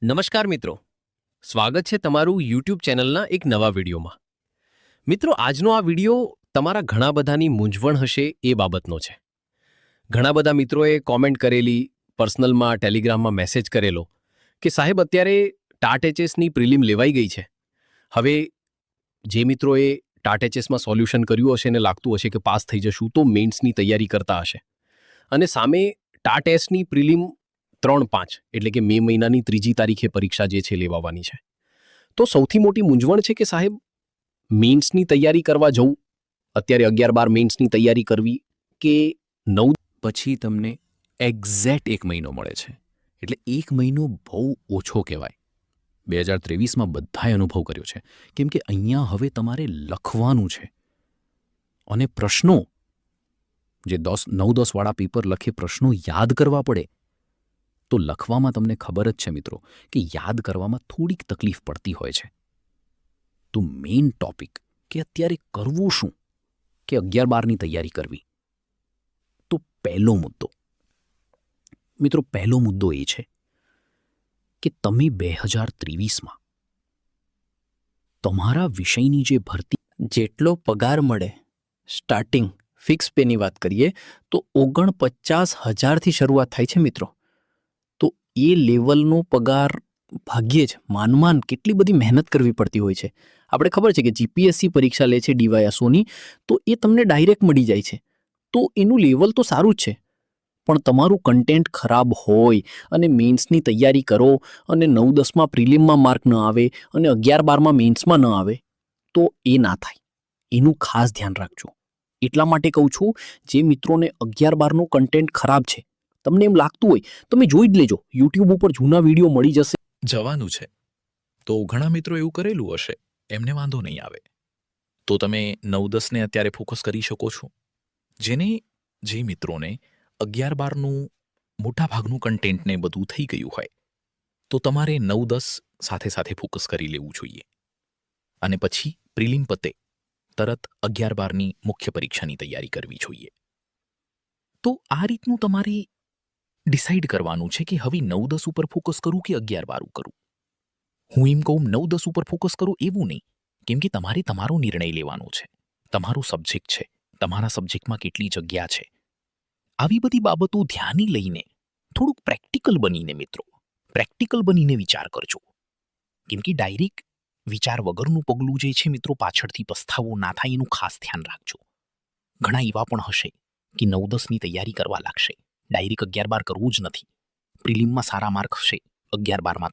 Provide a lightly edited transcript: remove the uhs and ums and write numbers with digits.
નમસ્કાર મિત્રો, સ્વાગત છે તમારું યુટ્યુબ ચેનલના એક નવા વિડીયોમાં. મિત્રો, આજનો આ વિડીયો તમારા ઘણા બધાની મૂંઝવણ હશે એ બાબતનો છે. ઘણા બધા મિત્રોએ કોમેન્ટ કરેલી, પર્સનલમાં ટેલિગ્રામમાં મેસેજ કરેલો કે સાહેબ અત્યારે ટાટ એચએસની પ્રિલિમ લેવાઈ ગઈ છે. હવે જે મિત્રોએ ટાટ એચએસમાં સોલ્યુશન કર્યું હશે ને લાગતું હશે કે પાસ થઈ જશું, તો મેઇન્સની તૈયારી કરતા હશે અને સામે ટાટ એસની પ્રિલિમ 3-5 એટલે કે મે મહિનાની 3જી તારીખે પરીક્ષા જે છે લેવાવાની છે. તો સૌથી મોટી મૂંઝવણ છે કે સાહેબ મેઇન્સની તૈયારી કરવા જવું, અત્યારે 11-12 મેઇન્સની તૈયારી કરવી કે 9 પછી તમને એક્ઝેક્ટ 1 મહિનો મળે છે. એટલે 1 મહિનો બહુ ઓછો કહેવાય. 2023માં બધાએ અનુભવ કર્યો છે, કેમ કે અહીંયા હવે તમારે લખવાનું છે અને પ્રશ્નો જે 9-10 વાળા પેપર લખે, પ્રશ્નો યાદ કરવા પડે. તો લખવામાં તમને ખબર જ છે મિત્રો કે યાદ કરવામાં થોડીક તકલીફ પડતી હોય છે. તો મેઇન ટોપિક કે અત્યારે કરવું શું, કે 11-12ની તૈયારી કરવી. તો પહેલો મુદ્દો મિત્રો, પહેલો મુદ્દો એ છે કે તમે 2023માં તમારા વિષયની જે ભરતી, જેટલો પગાર મળે, સ્ટાર્ટિંગ ફિક્સ પેની વાત કરીએ તો 49,000થી શરૂઆત થાય છે મિત્રો. તો એ લેવલનો પગાર ભાગ્યે જ માન કેટલી બધી મહેનત કરવી પડતી હોય છે. આપણે ખબર છે કે જીપીએસસી પરીક્ષા લે છે ડીવાયએસઓની, તો એ તમને ડાયરેક્ટ મળી જાય છે. તો એનું લેવલ તો સારું જ છે, પણ તમારું કન્ટેન્ટ ખરાબ હોય અને મેઇન્સની તૈયારી કરો અને 9-10માં પ્રિલિમમાં માર્ક ન આવે અને 11-12માં મેઇન્સમાં ન આવે, તો એ ના થાય. એનું ખાસ ધ્યાન રાખજો. એટલા માટે કહું છું, જે મિત્રોને 11-12નું કન્ટેન્ટ ખરાબ છે, તમને એમ લાગતું હોય, તમે જોઈ જ લેજો, યુટ્યુબ ઉપર જૂના વિડીયો મળી જશે. જવાનું છે તો ઘણા મિત્રો એવું કરેલું હશે, એમને વાંધો નહીં આવે. તો તમે 9-10ને અત્યારે ફોકસ કરી શકો છો. જે મિત્રોને 11-12નું મોટાભાગનું કન્ટેન્ટને બધું થઈ ગયું હોય, તો તમારે 9-10 સાથે સાથે ફોકસ કરી લેવું જોઈએ. અને પછી પ્રિલિમ પતે તરત 11-12ની મુખ્ય પરીક્ષાની તૈયારી કરવી જોઈએ. તો આ રીતનું તમારે ડિસાઇડ કરવાનું છે કે હવે 9-10 ઉપર ફોકસ કરું કે 11-12 કરું. હું એમ કહું 9-10 ઉપર ફોકસ કરું એવું નહીં, કેમ કે તમારે તમારો નિર્ણય લેવાનો છે. તમારો સબ્જેક્ટ છે, તમારા સબ્જેક્ટમાં કેટલી જગ્યા છે, આવી બધી બાબતો ધ્યાને લઈને થોડુંક પ્રેક્ટિકલ બનીને મિત્રો, પ્રેક્ટિકલ બનીને વિચાર કરજો. કેમ કે ડાયરેક્ટ વિચાર વગરનું પગલું જે છે મિત્રો, પાછળથી પસ્તાવો ના થાય એનું ખાસ ધ્યાન રાખજો. ઘણા એવા પણ હશે કે 9-10ની તૈયારી કરવા લાગશે, ડાયરેક્ટ 11-12 કરવું જ નથી. પ્રિલિમમાં સારા માર્ક હશે, 11-12માં